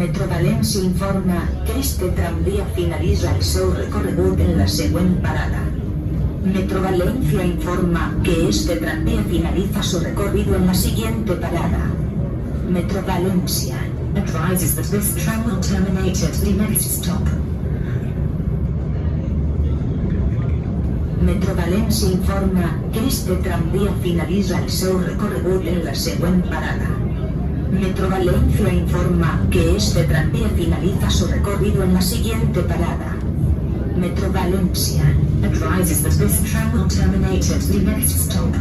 Metro València informa que este tramvia finalitza el seu recorregut en la següent parada. Metro Valencia informa que este tranvía finaliza su recorrido en la siguiente parada. Metro Valencia advises that this tram will terminate at the next stop. Metro Valencia informa que este tranvía finalitza el seu recorregut en la següent parada. Metro Valencia informa que este tranvía finaliza su recorrido en la siguiente parada. Metro Valencia advises that this tram will terminate at the next stop.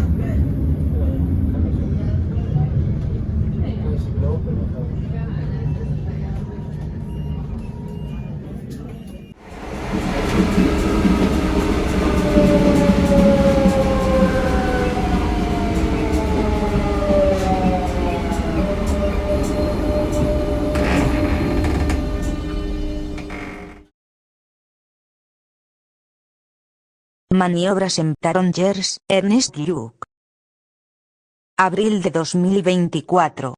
Maniobras en Tarongers, Ernest Lluch. Abril de 2024.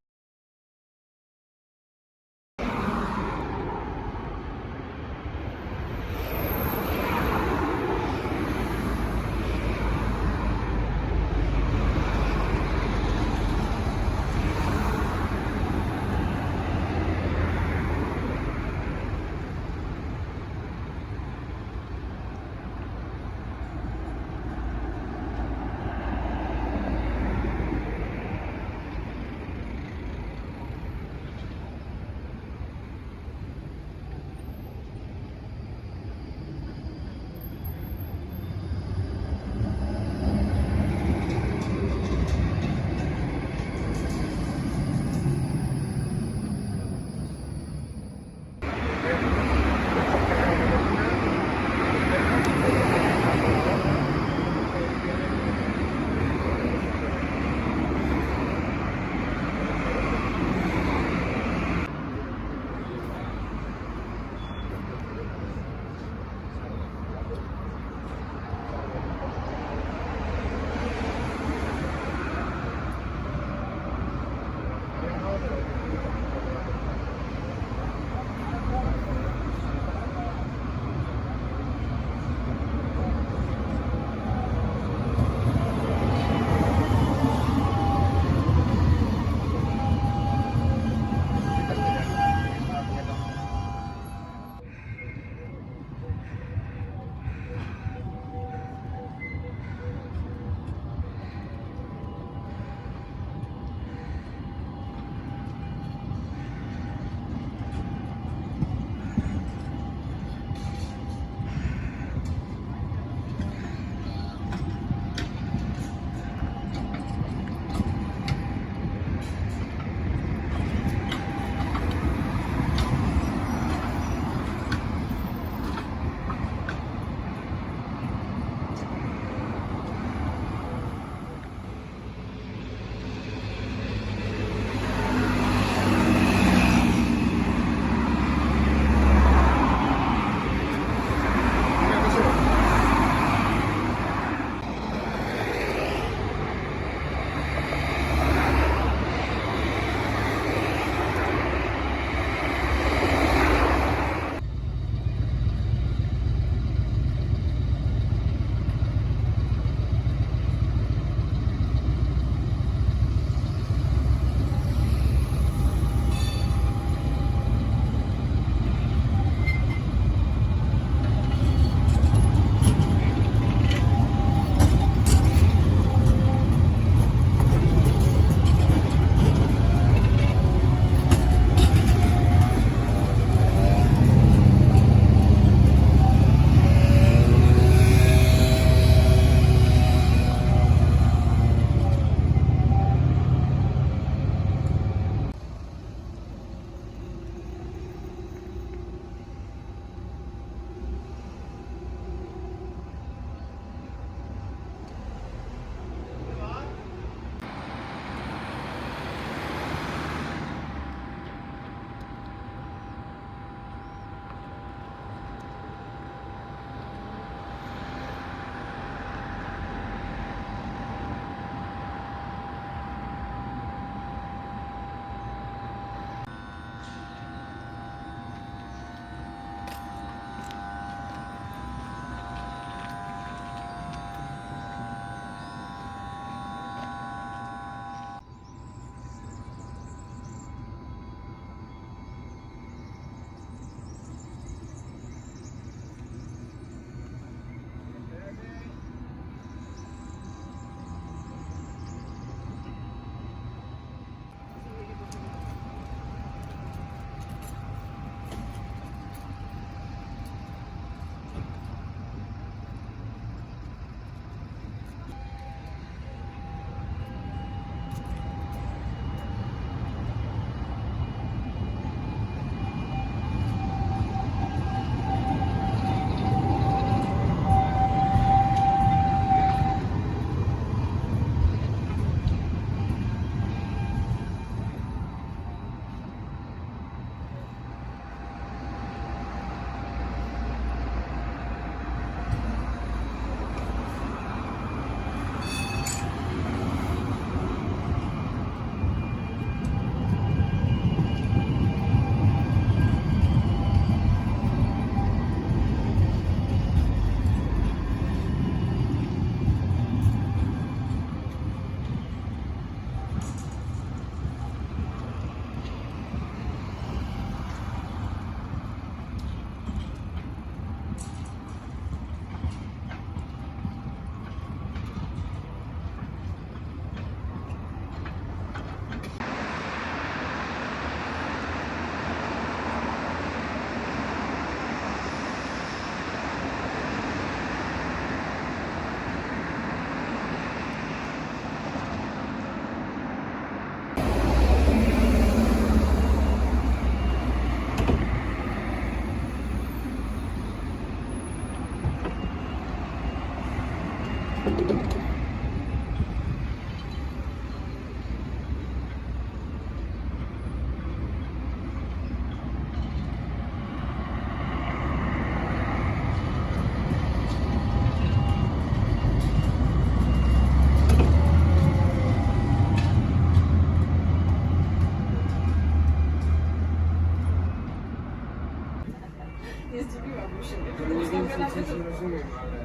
Nie zdziwiłabym się. To mniej więcej coś rozumiem, ale...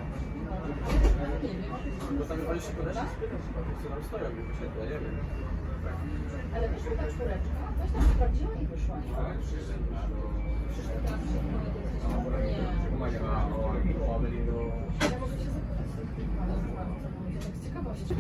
Nie wiem. Bo tam oni się podeszli spytać chyba, co tam stoją, bo wyszedł, ja nie wiem. Ale wyszła ta czwóreczka, coś tam sprawdziła i wyszła. Nie. O Amelino... Ja mogę się zapytać. Tak z ciekawości.